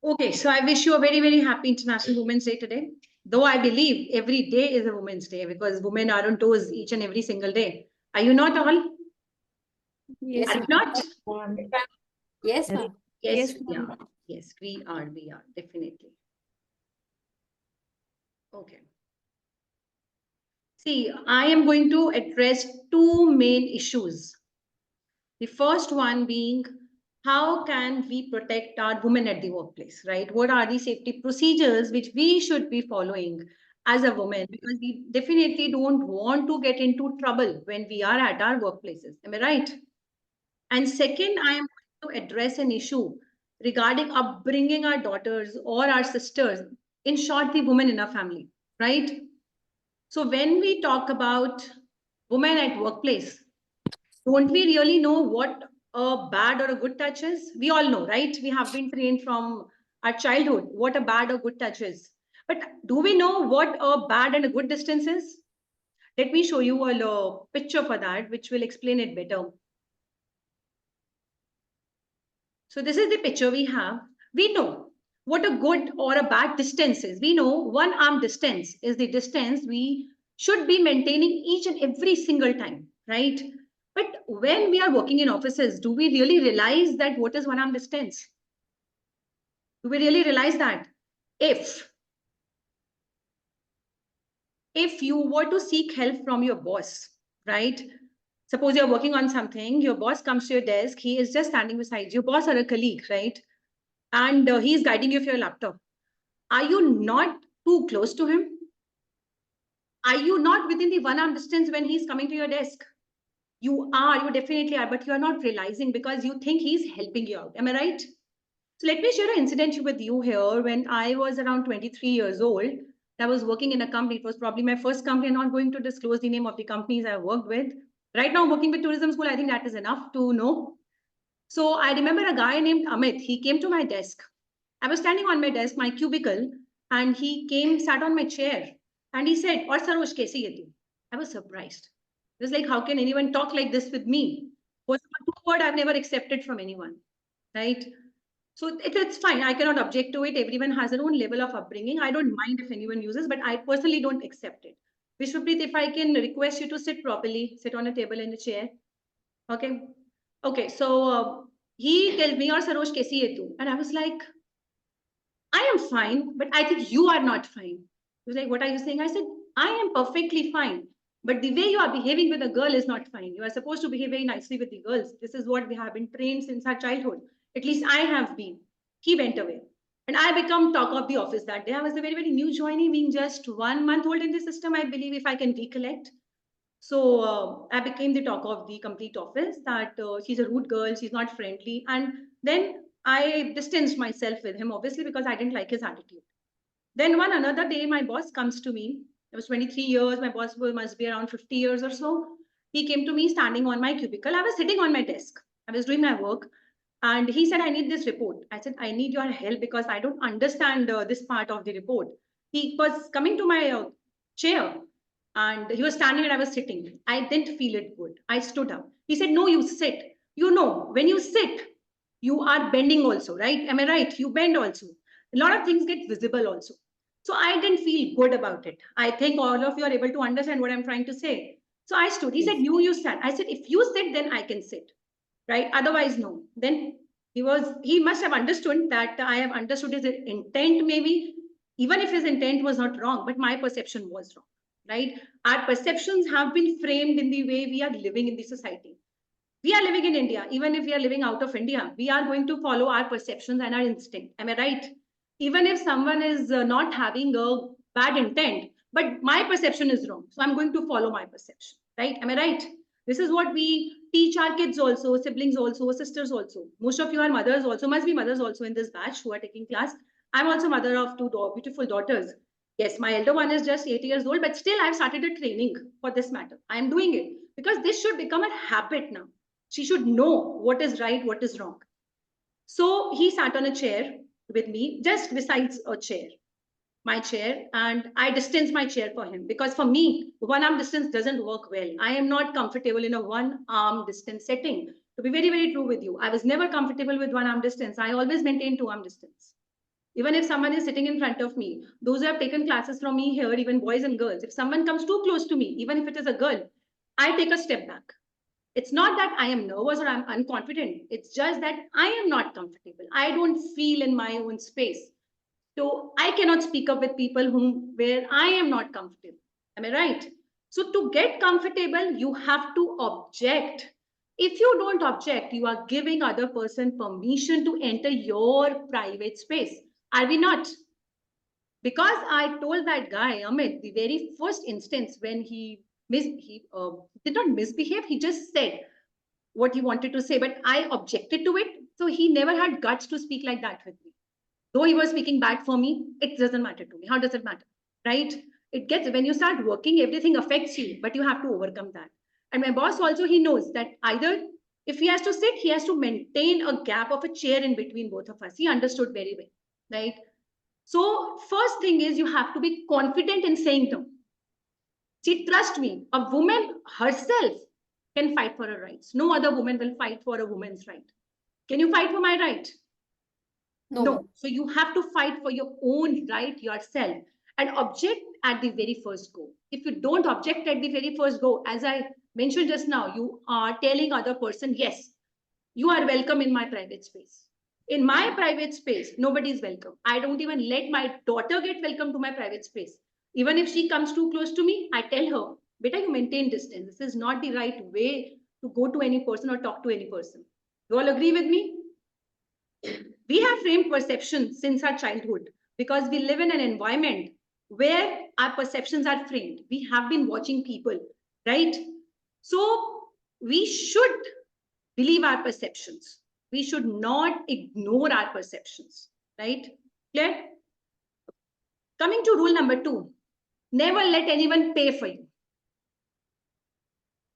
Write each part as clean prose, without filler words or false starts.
Okay, so I wish you a very, very happy International Women's Day today. Though I believe every day is a Women's Day because women are on toes each and every single day. Are you not all? Yes, Are you ma'am. not? Yes, ma'am. Yes, Yes, yeah. ma'am. Yes, we are, definitely. Okay. See, I am going to address two main issues. The first one being how can we protect our women at the workplace, right? What are the safety procedures which we should be following as a woman? Because we definitely don't want to get into trouble when we are at our workplaces. Am I right? And second, I am going to address an issue regarding upbringing our daughters or our sisters, in short, the women in our family, right? So when we talk about women at workplace, don't we really know what a bad or a good touch is? We all know, right? We have been trained from our childhood what a bad or good touch is. But do we know what a bad and a good distance is? Let me show you a picture for that, which will explain it better. So this is the picture we have. We know what a good or a bad distance is. We know one arm distance is the distance we should be maintaining each and every single time, right? But when we are working in offices, do we really realize that what is one arm distance? Do we really realize that? If if you were to seek help from your boss, right? Suppose you're working on something, your boss comes to your desk, he is just standing beside your boss or a colleague, right? And he's guiding you with your laptop. Are you not too close to him? Are you not within the one arm distance when he's coming to your desk? You definitely are, but you are not realizing because you think he's helping you out. Am I right? So let me share an incident with you here. When I was around 23 years old, I was working in a company. It was probably my first company. I'm not going to disclose the name of the companies I worked with. Right now, I'm working with tourism school. I think that is enough to know. So I remember a guy named Amit. He came to my desk. I was standing on my desk, my cubicle, and he came, sat on my chair, and he said, "Or Sarosh, kaisi hai tu?" I was surprised. It was like, how can anyone talk like this with me? Was a word I've never accepted from anyone, right? So it's fine. I cannot object to it. Everyone has their own level of upbringing. I don't mind if anyone uses, but I personally don't accept it. Vishwapreet, if I can request you to sit properly, sit on a table in a chair. Okay. Okay. So he tells me, "Or Sarosh, kaisi hai tu?" And I was like, I am fine, but I think you are not fine. He was like, what are you saying? I said, I am perfectly fine. But the way you are behaving with a girl is not fine. You are supposed to behave very nicely with the girls. This is what we have been trained since our childhood. At least I have been. He went away. And I become talk of the office that day. I was a very, very new joinee, being just 1 month old in the system, I believe, if I can recollect. So I became the talk of the complete office that she's a rude girl, she's not friendly. And then I distanced myself with him, obviously, because I didn't like his attitude. Then one another day, my boss comes to me. I was 23 years. My boss must be around 50 years or so. He came to me standing on my cubicle. I was sitting on my desk. I was doing my work. And he said, I need this report. I said, I need your help because I don't understand this part of the report. He was coming to my chair and he was standing and I was sitting. I didn't feel it good. I stood up. He said, no, you sit. You know, when you sit, you are bending also, right? Am I right? You bend also. A lot of things get visible also. So I didn't feel good about it. I think all of you are able to understand what I'm trying to say. So I stood. He said, you stand. I said, if you sit, then I can sit, right? Otherwise, no. Then he must have understood that I have understood his intent, maybe, even if his intent was not wrong, but my perception was wrong, right? Our perceptions have been framed in the way we are living in the society. We are living in India. Even if we are living out of India, we are going to follow our perceptions and our instinct. Am I right? Even if someone is not having a bad intent, but my perception is wrong, so I'm going to follow my perception, right? Am I right? This is what we teach our kids also, siblings also, sisters also. Most of you are mothers also, must be mothers also in this batch who are taking class. I'm also mother of two beautiful daughters. Yes, my elder one is just 8 years old, but still I've started a training for this matter. I'm doing it because this should become a habit now. She should know what is right, what is wrong. So he sat on a chair with me, just besides a chair, my chair, and I distanced my chair for him because for me, one arm distance doesn't work well. I am not comfortable in a one arm distance setting. To be very, very true with you, I was never comfortable with one arm distance. I always maintain two arm distance. Even if someone is sitting in front of me, those who have taken classes from me here, even boys and girls, if someone comes too close to me, even if it is a girl, I take a step back. It's not that I am nervous or I'm unconfident. It's just that I am not comfortable. I don't feel in my own space. So I cannot speak up with people where I am not comfortable. Am I right? So to get comfortable, you have to object. If you don't object, you are giving other person permission to enter your private space. Are we not? Because I told that guy, Amit, the very first instance when he did not misbehave, he just said what he wanted to say, but I objected to it. So he never had guts to speak like that with me. Though he was speaking bad for me, it doesn't matter to me. How does it matter? Right? It gets, when you start working, everything affects you, but you have to overcome that. And my boss also, he knows that either if he has to sit, he has to maintain a gap of a chair in between both of us. He understood very well. Right? So first thing is you have to be confident in saying no. See, trust me, a woman herself can fight for her rights. No other woman will fight for a woman's right. Can you fight for my right? No. So you have to fight for your own right yourself and object at the very first go. If you don't object at the very first go, as I mentioned just now, you are telling other person, yes, you are welcome in my private space. In my private space, nobody is welcome. I don't even let my daughter get welcome to my private space. Even if she comes too close to me, I tell her, beta, you maintain distance. This is not the right way to go to any person or talk to any person. You all agree with me? We have framed perception since our childhood because we live in an environment where our perceptions are framed. We have been watching people, right? So we should believe our perceptions. We should not ignore our perceptions, right? Clear? Coming to rule number 2, never let anyone pay for you.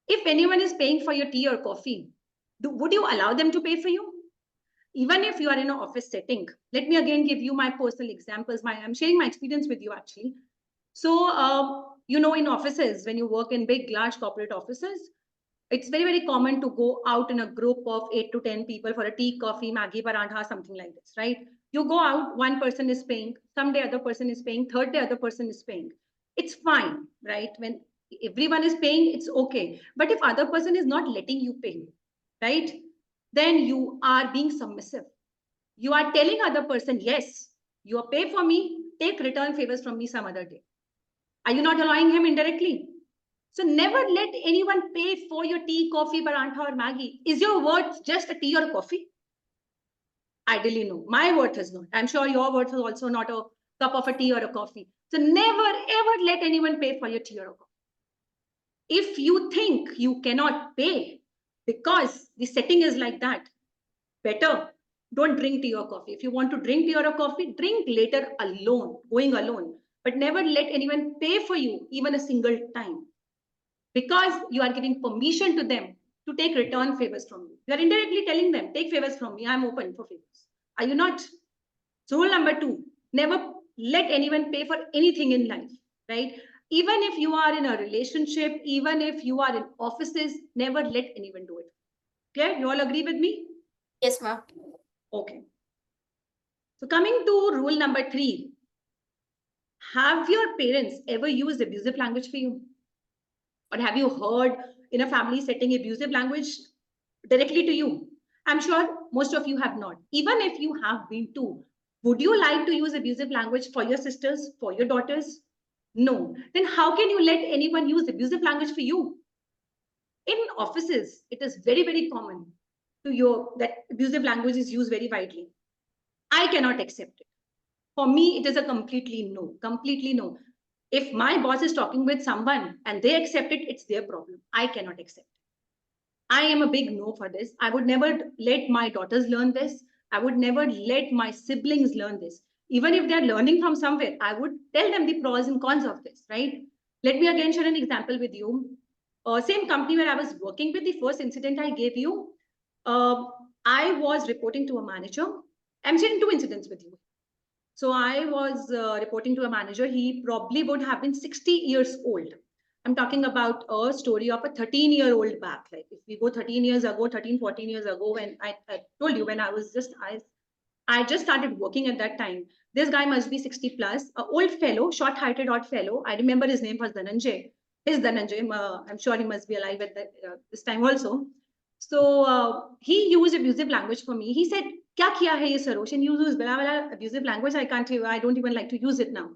If anyone is paying for your tea or coffee, would you allow them to pay for you? Even if you are in an office setting, let me again give you my personal examples. I'm sharing my experience with you actually. So, in offices, when you work in big, large corporate offices, it's very, very common to go out in a group of 8 to 10 people for a tea, coffee, Maggi, parantha, something like this, right? You go out, one person is paying, someday other person is paying, third day other person is paying. It's fine, right? When everyone is paying, it's okay. But if other person is not letting you pay, right? Then you are being submissive. You are telling other person, yes, you are pay for me, take return favors from me some other day. Are you not allowing him indirectly? So never let anyone pay for your tea, coffee, parantha or Maggi. Is your worth just a tea or a coffee? Ideally, no. My worth is not. I'm sure your worth is also not a cup of a tea or a coffee. So never, ever let anyone pay for your tea or a coffee. If you think you cannot pay because the setting is like that, better don't drink tea or coffee. If you want to drink tea or a coffee, drink later alone, going alone. But never let anyone pay for you even a single time, because you are giving permission to them to take return favors from you. You are indirectly telling them, take favors from me, I'm open for favors. Are you not? So rule number 2, never let anyone pay for anything in life, right? Even if you are in a relationship, even if you are in offices, never let anyone do it. Okay, you all agree with me? Yes, ma'am. Okay. So coming to rule number 3, have your parents ever used abusive language for you? Or have you heard in a family setting abusive language directly to you? I'm sure most of you have not. Even if you have been too, would you like to use abusive language for your sisters, for your daughters? No. Then how can you let anyone use abusive language for you? In offices, it is very, very common that abusive language is used very widely. I cannot accept it. For me, it is a completely no. If my boss is talking with someone and they accept it, it's their problem. I cannot accept it. I am a big no for this. I would never let my daughters learn this. I would never let my siblings learn this. Even if they're learning from somewhere, I would tell them the pros and cons of this, right? Let me again share an example with you. Same company where I was working with, the first incident I gave you, I was reporting to a manager. I'm sharing 2 incidents with you. So I was reporting to a manager. He probably would have been 60 years old. I'm talking about a story of a 13-year-old back. Like if we go 13 years ago, 13, 14 years ago, when I told you when I just started working at that time, This guy must be 60 plus, an old fellow, short-heighted odd fellow. I remember his name was Dhananjay. I'm sure he must be alive at this time also. So he used abusive language for me. He said, "Kya kiya hai ye Sarosh?" And you use blah abusive language. I don't even like to use it now,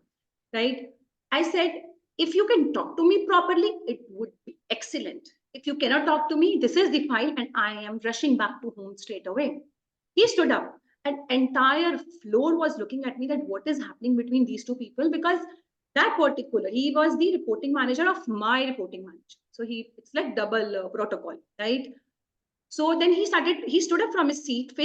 right? I said, if you can talk to me properly, it would be excellent. If you cannot talk to me, this is the file, and I am rushing back to home straight away. He stood up. An entire floor was looking at me that what is happening between these two people, because that particular, he was the reporting manager of my reporting manager. So it's like double protocol, right? So then he stood up from his seat,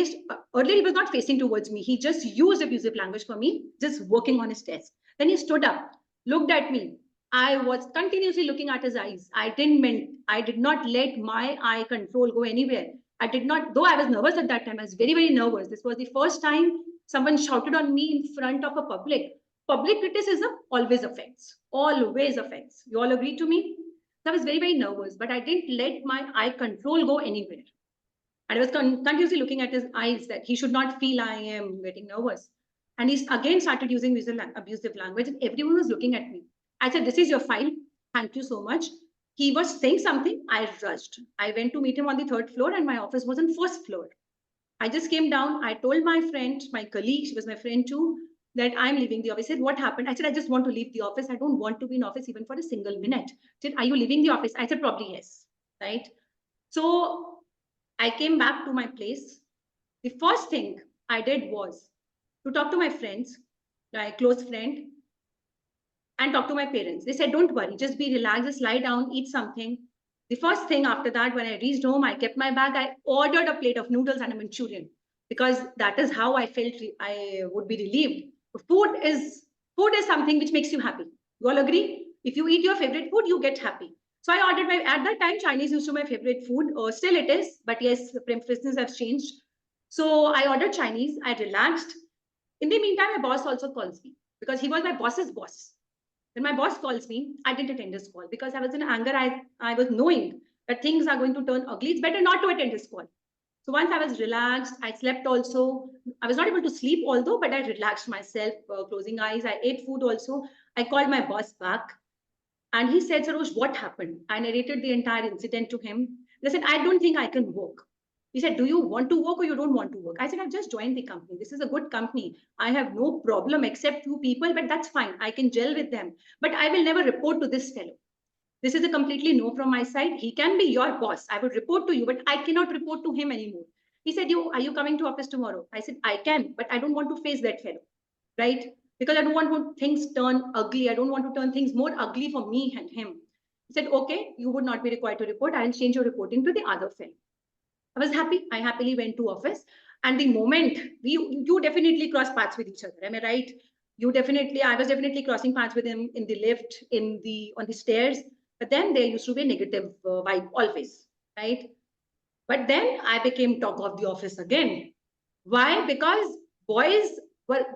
earlier he was not facing towards me. He just used abusive language for me, just working on his desk. Then he stood up, looked at me. I was continuously looking at his eyes. I did not let my eye control go anywhere. I did not, though I was nervous at that time, I was very, very nervous. This was the first time someone shouted on me in front of a public. Public criticism always affects, always affects. You all agree to me? So I was very, very nervous, but I didn't let my eye control go anywhere. And I was continuously looking at his eyes that he should not feel I am getting nervous. And he again started using abusive language, and everyone was looking at me. I said, "This is your file. Thank you so much." He was saying something. I rushed. I went to meet him on the third floor, and my office was on first floor. I just came down. I told my friend, my colleague, she was my friend too, that I'm leaving the office. He said, "What happened?" I said, "I just want to leave the office. I don't want to be in office even for a single minute." He said, "Are you leaving the office?" I said, "Probably yes." Right. So I came back to my place. The first thing I did was to talk to my friends, my close friend, and talk to my parents. They said, "Don't worry, just be relaxed, just lie down, eat something." The first thing after that, when I reached home, I kept my bag. I ordered a plate of noodles and a Manchurian, because that is how I felt I would be relieved. Food is something which makes you happy. You all agree? If you eat your favorite food, you get happy. So I ordered at that time, Chinese used to be my favorite food. Still it is, but yes, the preferences have changed. So I ordered Chinese. I relaxed. In the meantime, my boss also calls me, because he was my boss's boss. When my boss calls me, I didn't attend his call because I was in anger. I was knowing that things are going to turn ugly. It's better not to attend his call. So once I was relaxed, I slept also. I was not able to sleep although, but I relaxed myself, closing eyes. I ate food also. I called my boss back, and he said, "Sarosh, what happened?" I narrated the entire incident to him. They said, "I don't think I can work." He said, "Do you want to work or you don't want to work?" I said, "I've just joined the company. This is a good company. I have no problem except few people, but that's fine. I can gel with them. But I will never report to this fellow. This is a completely no from my side. He can be your boss. I would report to you, but I cannot report to him anymore." He said, "Are you coming to office tomorrow?" I said, "I can, but I don't want to face that fellow, right? Because I don't want things turn ugly. I don't want to turn things more ugly for me and him." He said, "Okay, you would not be required to report. I'll change your reporting to the other fellow." I was happy. I happily went to office. And the moment you definitely cross paths with each other. Am I right? I was definitely crossing paths with him in the lift, on the stairs. But then there used to be a negative vibe always, right? But then I became talk of the office again. Why? Because boys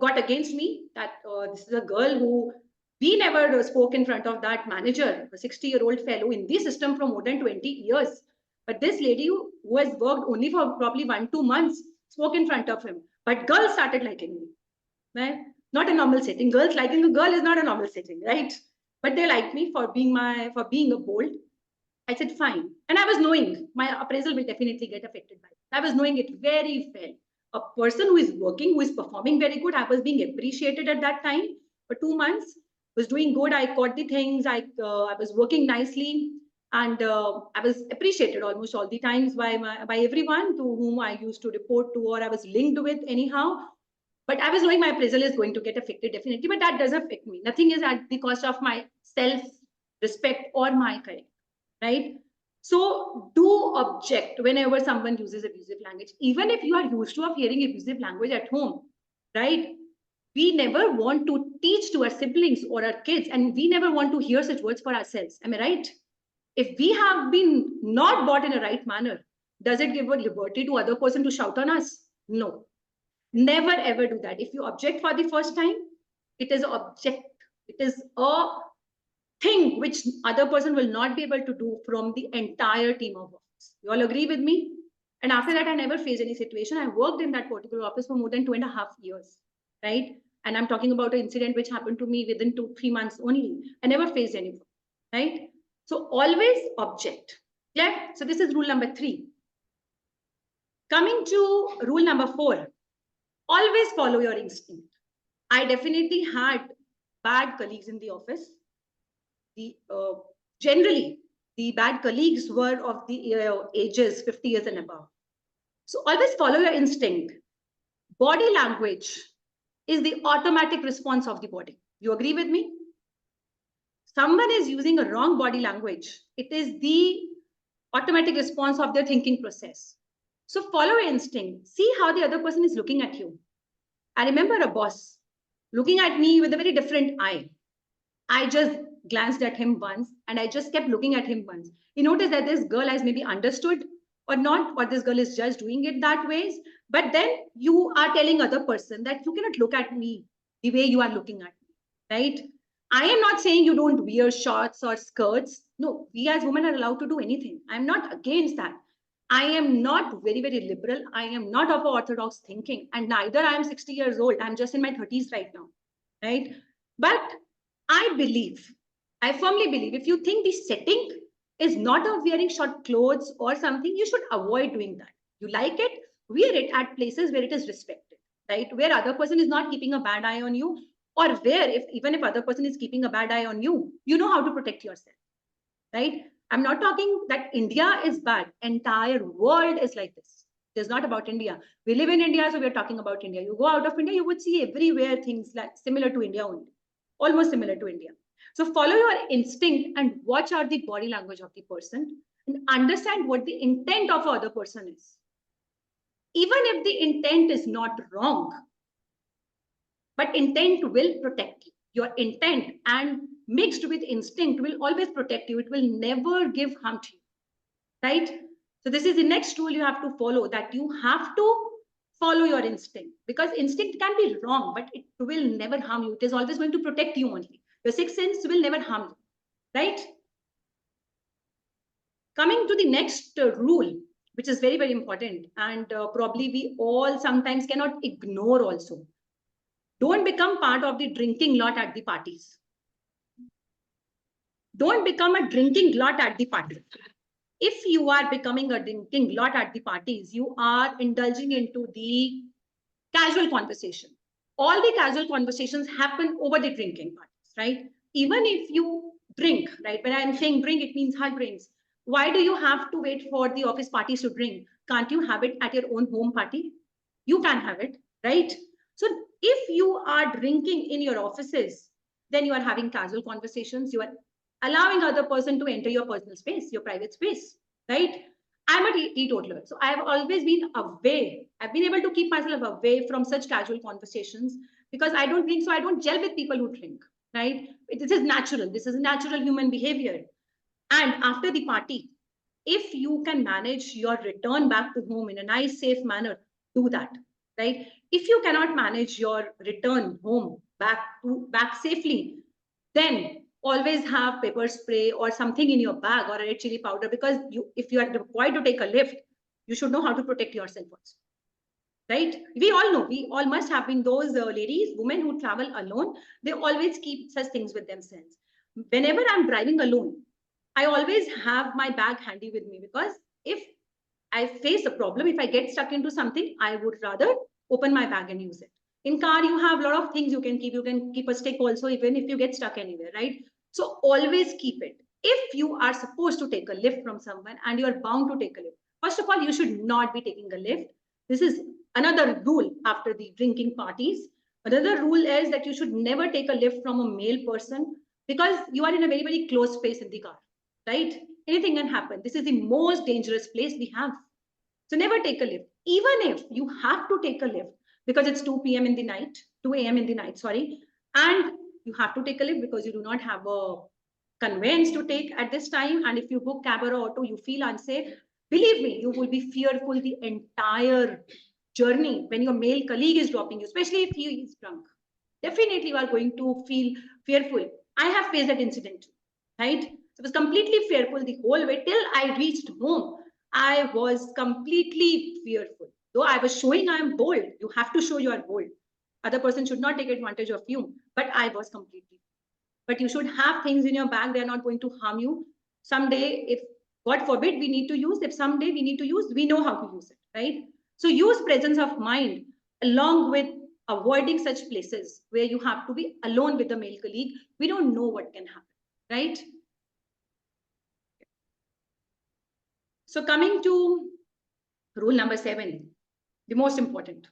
got against me that this is a girl who we never spoke in front of that manager, a 60-year-old fellow in the system for more than 20 years. But this lady who has worked only for probably 1-2 months spoke in front of him. But girls started liking me. Right? Not a normal setting. Girls liking a girl is not a normal setting, right? But they liked me for being a bold. I said, fine. And I was knowing my appraisal will definitely get affected by it. I was knowing it very well. A person who is working, who is performing very good, I was being appreciated at that time for 2 months, was doing good. I caught the things. I was working nicely. And I was appreciated almost all the times by everyone to whom I used to report to or I was linked with anyhow. But I was knowing my appraisal is going to get affected definitely, but that doesn't affect me. Nothing is at the cost of my self-respect or my career, right? So do object whenever someone uses abusive language, even if you are used to of hearing abusive language at home, right? We never want to teach to our siblings or our kids, and we never want to hear such words for ourselves. Am I right? If we have been not brought in a right manner, does it give a liberty to other person to shout on us? No. Never ever do that. If you object for the first time, it is object. It is a thing which other person will not be able to do from the entire team of office. You all agree with me? And after that, I never faced any situation. I worked in that particular office for more than 2.5 years, right? And I'm talking about an incident which happened to me within 2-3 months only. I never faced anyone, right? So always object. Yeah. So this is rule number 3. Coming to rule number 4, always follow your instinct. I definitely had bad colleagues in the office. Generally, the bad colleagues were of the ages 50 years and above. So always follow your instinct. Body language is the automatic response of the body. You agree with me? Someone is using a wrong body language. It is the automatic response of their thinking process. So follow your instinct. See how the other person is looking at you. I remember a boss looking at me with a very different eye. I just glanced at him once and I just kept looking at him once. He noticed that this girl has maybe understood or not, or this girl is just doing it that ways. But then you are telling other person that you cannot look at me the way you are looking at me, right? I am not saying you don't wear shorts or skirts. No, we as women are allowed to do anything. I'm not against that. I am not very, very liberal. I am not of orthodox thinking. And neither I am 60 years old. I'm just in my 30s right now, right? But I believe, I firmly believe, if you think the setting is not of wearing short clothes or something, you should avoid doing that. You like it, wear it at places where it is respected, right? Where other person is not keeping a bad eye on you, or where even if other person is keeping a bad eye on you, you know how to protect yourself, right? I'm not talking that India is bad. Entire world is like this. It is not about India. We live in India, so we're talking about India. You go out of India, you would see everywhere things like similar to India only, almost similar to India. So follow your instinct and watch out the body language of the person and understand what the intent of the other person is. Even if the intent is not wrong, but intent will protect you. Your intent and mixed with instinct will always protect you. It will never give harm to you, right? So this is the next rule you have to follow, that you have to follow your instinct, because instinct can be wrong, but it will never harm you. It is always going to protect you only. Your sixth sense will never harm you, right? Coming to the next rule, which is very, very important, and probably we all sometimes cannot ignore also. Don't become part of the drinking lot at the parties. Don't become a drinking lot at the party. If you are becoming a drinking lot at the parties, you are indulging into the casual conversation. All the casual conversations happen over the drinking parties, right? Even if you drink, right? When I'm saying drink, it means hard drinks. Why do you have to wait for the office parties to drink? Can't you have it at your own home party? You can have it, right? So if you are drinking in your offices, then you are having casual conversations. You are allowing other person to enter your personal space, your private space, right? I'm a teetotaler, so I have always been away. I've been able to keep myself away from such casual conversations because I don't drink, so I don't gel with people who drink, right? This is natural. This is natural human behavior. And after the party, if you can manage your return back to home in a nice, safe manner, do that, right? If you cannot manage your return home back safely, then always have pepper spray or something in your bag or a red chili powder, because if you are required to take a lift, you should know how to protect yourself also, right? We all know, we all must have been those ladies, women who travel alone. They always keep such things with themselves. Whenever I'm driving alone, I always have my bag handy with me, because if I face a problem, if I get stuck into something, I would rather open my bag and use it. In car, you have a lot of things you can keep. You can keep a stick also, even if you get stuck anywhere, right? So always keep it. If you are supposed to take a lift from someone and you are bound to take a lift, first of all, you should not be taking a lift. This is another rule after the drinking parties. Another rule is that you should never take a lift from a male person, because you are in a very, very close space in the car, right? Anything can happen. This is the most dangerous place we have. So never take a lift. Even if you have to take a lift because it's 2 p.m. in the night, 2 a.m. in the night, sorry, and you have to take a lift because you do not have a conveyance to take at this time, and if you book cab or auto, you feel unsafe, believe me, you will be fearful the entire journey when your male colleague is dropping you, especially if he is drunk. Definitely you are going to feel fearful. I have faced that incident, right? So I was completely fearful the whole way till I reached home. I was completely fearful. Though I was showing I am bold. You have to show you are bold. Other person should not take advantage of you, but I was completely. But you should have things in your bag. They're not going to harm you. Someday, if God forbid we need to use, if someday we need to use, we know how to use it, right? So use presence of mind along with avoiding such places where you have to be alone with a male colleague. We don't know what can happen, right? So coming to rule number 7, the most important,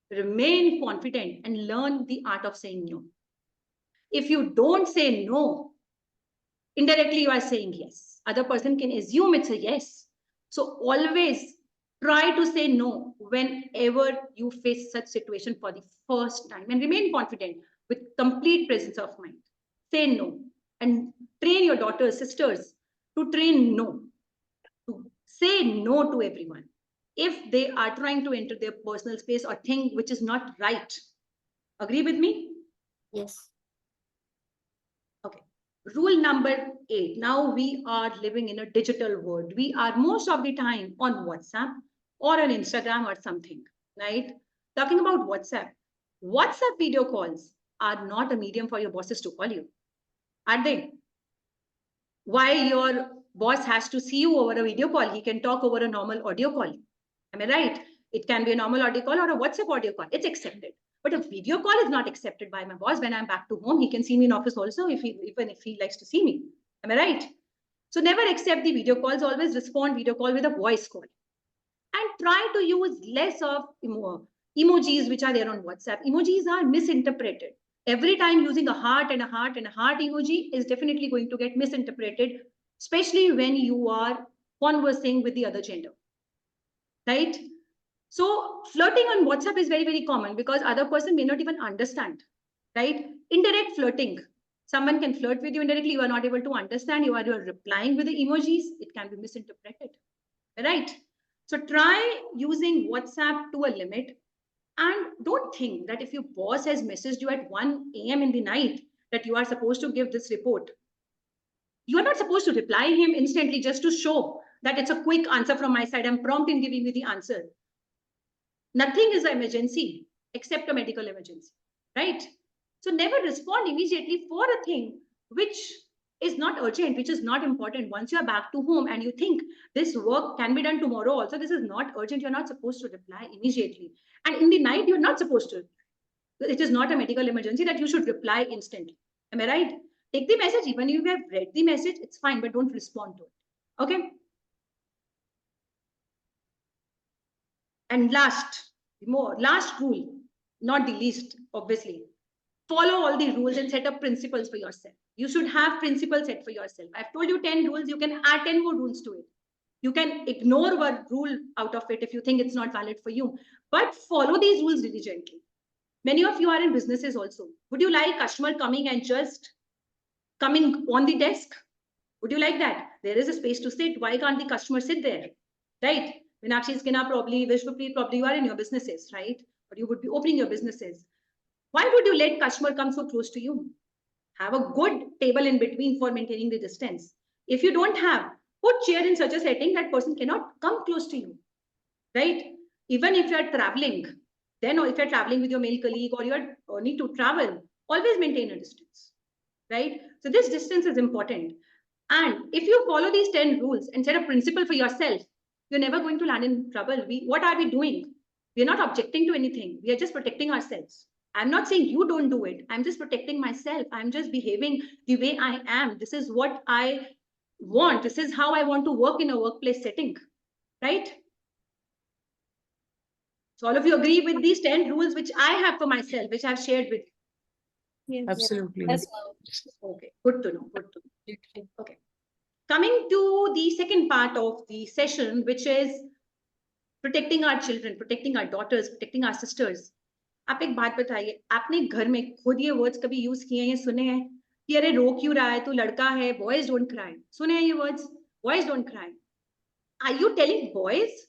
remain confident and learn the art of saying no. If you don't say no, indirectly you are saying yes. Other person can assume it's a yes. So always try to say no whenever you face such situation for the first time, and remain confident with complete presence of mind. Say no and train your daughters, sisters to train no, to say no to everyone. If they are trying to enter their personal space or think which is not right. Agree with me? Yes. Okay. Rule number 8. Now we are living in a digital world. We are most of the time on WhatsApp or on Instagram or something, right? Talking about WhatsApp. WhatsApp video calls are not a medium for your bosses to call you, are they? Why your boss has to see you over a video call? He can talk over a normal audio call. Am I right? It can be a normal audio call or a WhatsApp audio call. It's accepted. But a video call is not accepted by my boss. When I'm back to home, he can see me in office also, even if he likes to see me. Am I right? So never accept the video calls. Always respond video call with a voice call. And try to use less of emojis which are there on WhatsApp. Emojis are misinterpreted. Every time using a heart and a heart and a heart emoji is definitely going to get misinterpreted, especially when you are conversing with the other gender, right? So flirting on WhatsApp is very, very common because other person may not even understand, right? Indirect flirting. Someone can flirt with you indirectly. You are not able to understand. You are replying with the emojis. It can be misinterpreted, right? So try using WhatsApp to a limit. And don't think that if your boss has messaged you at 1 a.m. in the night that you are supposed to give this report. You are not supposed to reply him instantly just to show that it's a quick answer from my side. I'm prompt in giving you the answer. Nothing is an emergency except a medical emergency, right? So never respond immediately for a thing which is not urgent, which is not important. Once you're back to home and you think this work can be done tomorrow also, this is not urgent, you're not supposed to reply immediately. And in the night, you're not supposed to. It is not a medical emergency that you should reply instantly. Am I right? Take the message, even if you have read the message, it's fine, but don't respond to it. Okay? And last rule, not the least, obviously, follow all the rules and set up principles for yourself. You should have principles set for yourself. I've told you 10 rules, you can add 10 more rules to it. You can ignore one rule out of it if you think it's not valid for you, but follow these rules diligently. Many of you are in businesses also. Would you like customer coming and just coming on the desk? Would you like that? There is a space to sit. Why can't the customer sit there? Right? Meenakshi Skina, probably, Vishwapreet, probably you are in your businesses, right? But you would be opening your businesses. Why would you let customer come so close to you? Have a good table in between for maintaining the distance. If you don't have, put chair in such a setting that person cannot come close to you, right? Even if you are traveling, then if you're traveling with your male colleague or you need to travel, always maintain a distance, right? So this distance is important. And if you follow these 10 rules and set a principle for yourself, you're never going to land in trouble. What are we doing? We're not objecting to anything. We are just protecting ourselves. I'm not saying you don't do it. I'm just protecting myself. I'm just behaving the way I am. This is what I want. This is how I want to work in a workplace setting, right? So all of you agree with these 10 rules which I have for myself, which I've shared with you? Yes. Absolutely. Yes. Okay, good to know. Good to know. Absolutely. Okay. Coming to the second part of the session, which is protecting our children, protecting our daughters, protecting our sisters. आप एक बात बताइए, आपने घर में खुद ये words कभी यूज किए हैं, सुने हैं कि अरे रो क्यों रहा है, तू लड़का है, बॉयज डोंट क्राई? सुने हैं ये words, boys don't cry? Are you telling boys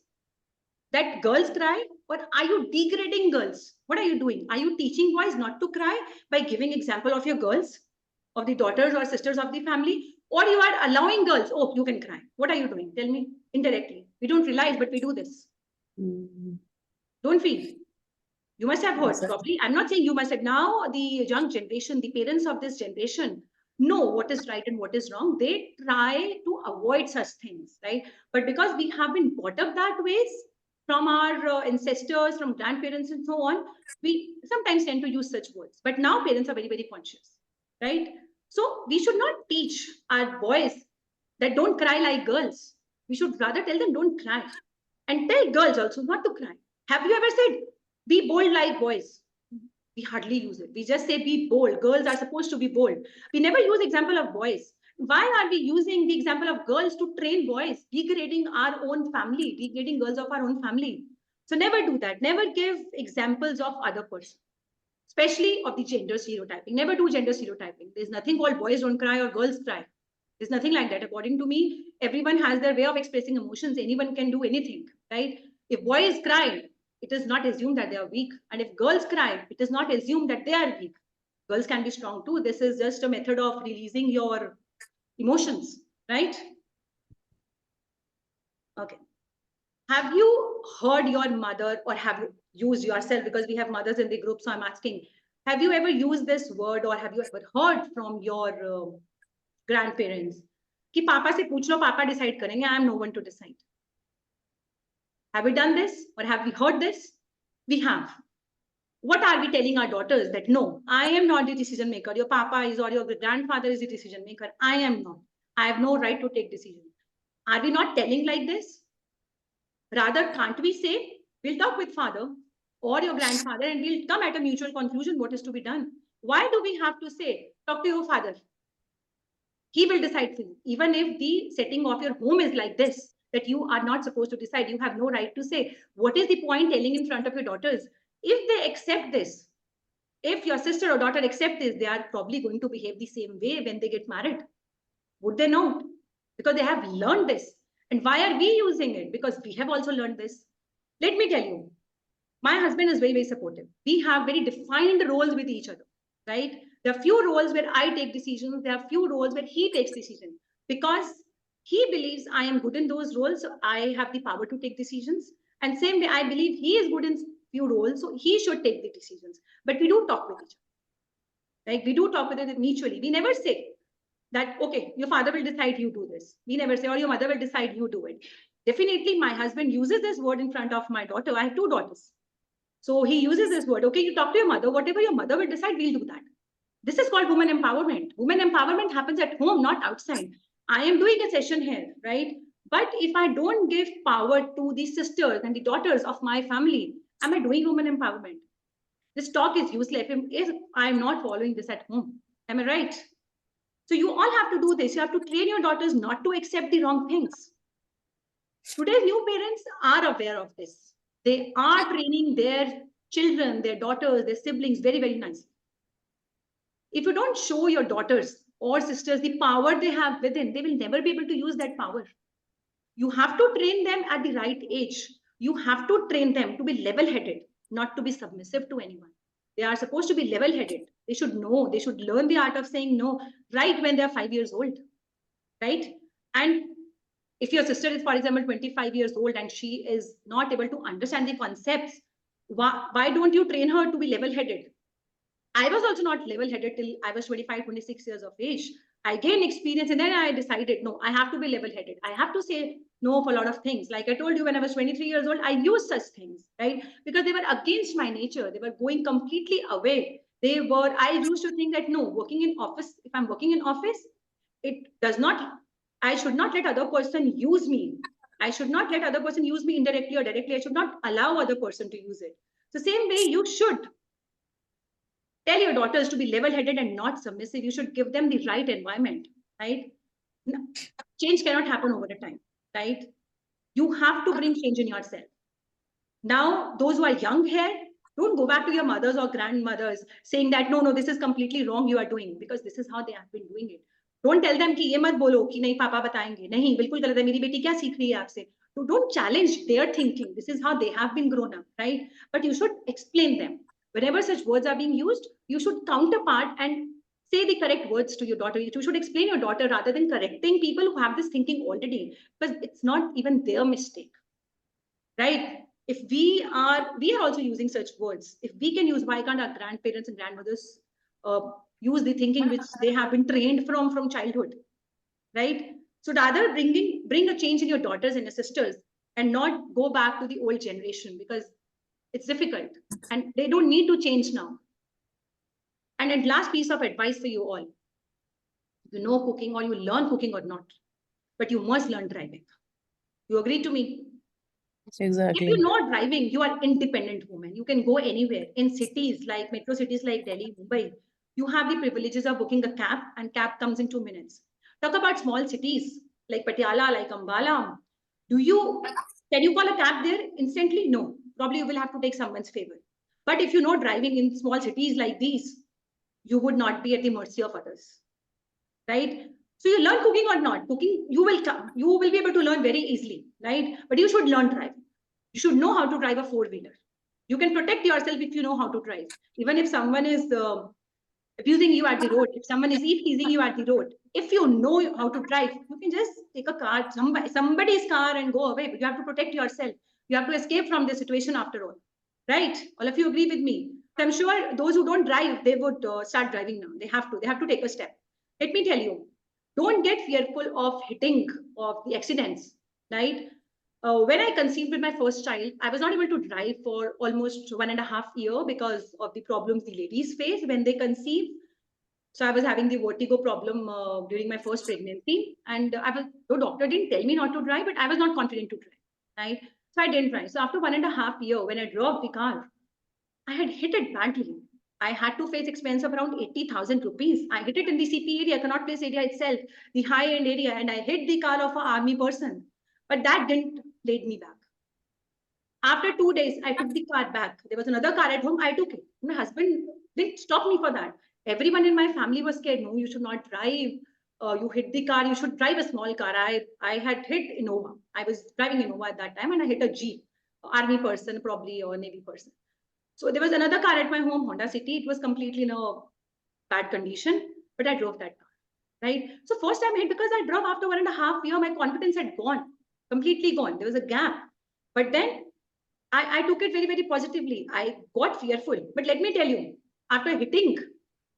that girls cry, or are you degrading girls? What are you doing? Are you teaching boys not to cry by giving example of your girls, of the daughters or sisters of the family, or you are allowing girls, oh, you can cry? What are you doing? Tell me. Indirectly, we don't realize, but we do this, Mm. don't we? You must have heard, Yes, sir. probably. I'm not saying you must have. Now, the young generation, the parents of this generation know what is right and what is wrong. They try to avoid such things, right? But because we have been brought up that ways from our ancestors, from grandparents, and so on, we sometimes tend to use such words. But now parents are very, very conscious, right? So we should not teach our boys that don't cry like girls. We should rather tell them don't cry, and tell girls also not to cry. Have you ever said, be bold like boys? We hardly use it. We just say be bold. Girls are supposed to be bold. We never use example of boys. Why are we using the example of girls to train boys, degrading our own family, degrading girls of our own family? So never do that. Never give examples of other person, especially of the gender stereotyping. Never do gender stereotyping. There's nothing called boys don't cry or girls cry. There's nothing like that. According to me, everyone has their way of expressing emotions. Anyone can do anything, right? If boys cry, it is not assumed that they are weak. And if girls cry, it is not assumed that they are weak. Girls can be strong too. This is just a method of releasing your emotions, right? Okay. Have you heard your mother, or have you used yourself, because we have mothers in the group, so I'm asking, have you ever used this word, or have you ever heard from your grandparents कि पापा से पूछ लो, पापा decide करेंगे, I am no one to decide? Have we done this, or have we heard this? We have. What are we telling our daughters? That no, I am not the decision maker. Your papa is, or your grandfather is the decision maker. I am not. I have no right to take decisions. Are we not telling like this? Rather, can't we say, we'll talk with father or your grandfather and we'll come at a mutual conclusion what is to be done? Why do we have to say, talk to your father? He will decide for you. Even if the setting of your home is like this, that you are not supposed to decide, you have no right to say. What is the point telling in front of your daughters? If they accept this, if your sister or daughter accept this, they are probably going to behave the same way when they get married. Would they not? Because they have learned this. And why are we using it? Because we have also learned this. Let me tell you, my husband is very, very supportive. We have very defined roles with each other, right? There are few roles where I take decisions. There are few roles where he takes decisions, because he believes I am good in those roles. So I have the power to take decisions. And same way, I believe he is good in few roles. So he should take the decisions. But we do talk with each other. Like we do talk with it mutually. We never say that, okay, your father will decide you do this. We never say, or your mother will decide you do it. Definitely, my husband uses this word in front of my daughter. I have two daughters. So he uses this word, okay, you talk to your mother, whatever your mother will decide, we'll do that. This is called woman empowerment. Woman empowerment happens at home, not outside. I am doing a session here, right? But if I don't give power to the sisters and the daughters of my family, am I doing woman empowerment? This talk is useless if I'm not following this at home. Am I right? So you all have to do this. You have to train your daughters not to accept the wrong things. Today's new parents are aware of this. They are training their children, their daughters, their siblings very, very nicely. If you don't show your daughters or sisters the power they have within, they will never be able to use that power. You have to train them at the right age. You have to train them to be level-headed, not to be submissive to anyone. They are supposed to be level-headed. They should know, they should learn the art of saying no right when they're 5 years old, right? And if your sister is, for example, 25 years old and she is not able to understand the concepts, why don't you train her to be level-headed? I was also not level-headed till I was 25, 26 years of age. I gained experience and then I decided, no, I have to be level-headed. I have to say no for a lot of things. Like I told you, when I was 23 years old, I used such things, right? Because they were against my nature. They were going completely away. I used to think that no, working in office, if I'm working in office, it does not, I should not let other person use me. I should not let other person use me indirectly or directly. I should not allow other person to use it. So same way you should tell your daughters to be level-headed and not submissive. You should give them the right environment, right? Change cannot happen over a time, right? You have to bring change in yourself. Now, those who are young here, don't go back to your mothers or grandmothers saying that, no, this is completely wrong you are doing, because this is how they have been doing it. Don't tell them कि ये मत बोलो कि नहीं पापा बताएंगे, नहीं बिल्कुल गलत है, मेरी बेटी क्या सीख रही है आपसे. So don't challenge their thinking. This is how they have been grown up, right? But you should explain them. Whenever such words are being used, you should counterpart and say the correct words to your daughter. You should explain your daughter rather than correcting people who have this thinking already, because it's not even their mistake, right? If we are also using such words. If we can use, why can't our grandparents and grandmothers use the thinking which they have been trained from childhood, right? So rather bring a change in your daughters and your sisters and not go back to the old generation, because it's difficult and they don't need to change now. And a last piece of advice for you all: you know cooking or you learn cooking or not, but you must learn driving. You agree to me? If Exactly. you know driving, you are independent woman. You can go anywhere. In cities like metro cities like Delhi, Mumbai, you have the privileges of booking a cab and cab comes in 2 minutes. Talk about small cities like Patiala, like Ambala. Can you call a cab there instantly? No. Probably you will have to take someone's favor. But if you know driving in small cities like these, you would not be at the mercy of others, right? So you learn cooking or not, cooking, you will be able to learn very easily, right? But you should learn driving. You should know how to drive a four-wheeler. You can protect yourself if you know how to drive. Even if someone is abusing you at the road, if someone is teasing you at the road, if you know how to drive, you can just take a car, somebody's car and go away. But you have to protect yourself. You have to escape from the situation after all, right? All of you agree with me? So I'm sure those who don't drive, they would start driving now. They have to take a step. Let me tell you, don't get fearful of hitting, of the accidents, right? When I conceived with my first child, I was not able to drive for almost 1.5 years because of the problems the ladies face when they conceive. So I was having the vertigo problem during my first pregnancy, and the doctor didn't tell me not to drive, but I was not confident to drive, right? So I didn't drive. So after 1.5 years, when I drove the car, I had hit it badly. I had to face expense of around 80,000 rupees. I hit it in the CP area, Connaught Place area itself, the high-end area, and I hit the car of an army person. But that didn't lead me back. After 2 days, I took the car back. There was another car at home. I took it. My husband didn't stop me for that. Everyone in my family was scared. No, you should not drive. You hit the car. You should drive a small car. I had hit Innova. I was driving Innova at that time, and I hit a Jeep, army person probably, or navy person. So there was another car at my home, Honda City. It was completely in a bad condition, but I drove that car, right? So first time I hit, because I drove after 1.5 years, my confidence had gone, completely gone. There was a gap. But then I took it very, very positively. I got fearful. But let me tell you, after hitting,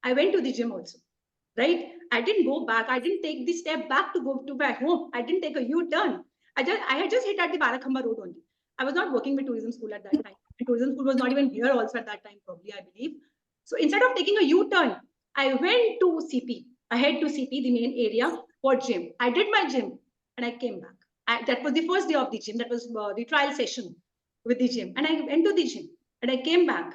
I went to the gym also, right? I didn't go back. I didn't take the step back to go to my home. I didn't take a U-turn. I had just hit at the Barakhamba Road only. I was not working with tourism school at that time. And tourism school was not even here also at that time, probably, I believe. So instead of taking a U-turn, I went to CP. I head to CP, the main area, for gym. I did my gym and I came back. That was the first day of the gym. That was the trial session with the gym. And I went to the gym and I came back.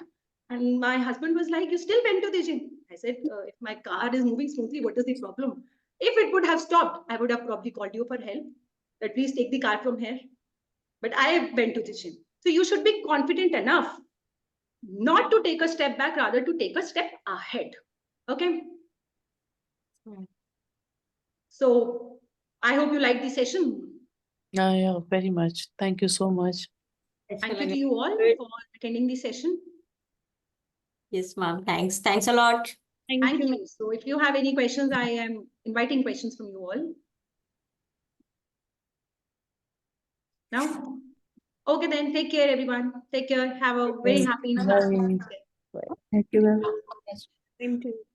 And my husband was like, you still went to the gym? I said, if my car is moving smoothly, what is the problem? If it would have stopped, I would have probably called you for help. That please take the car from here. But I went to the gym. So you should be confident enough not to take a step back, rather to take a step ahead. Okay. So I hope you like the session. Yeah, very much. Thank you so much. Thank you to you all for attending the session. Yes, ma'am. Thanks. Thanks a lot. Thank you. So if you have any questions, I am inviting questions from you all. Now? Okay, then take care, everyone. Take care. Have a very happy Bye. Thank you. Same to you.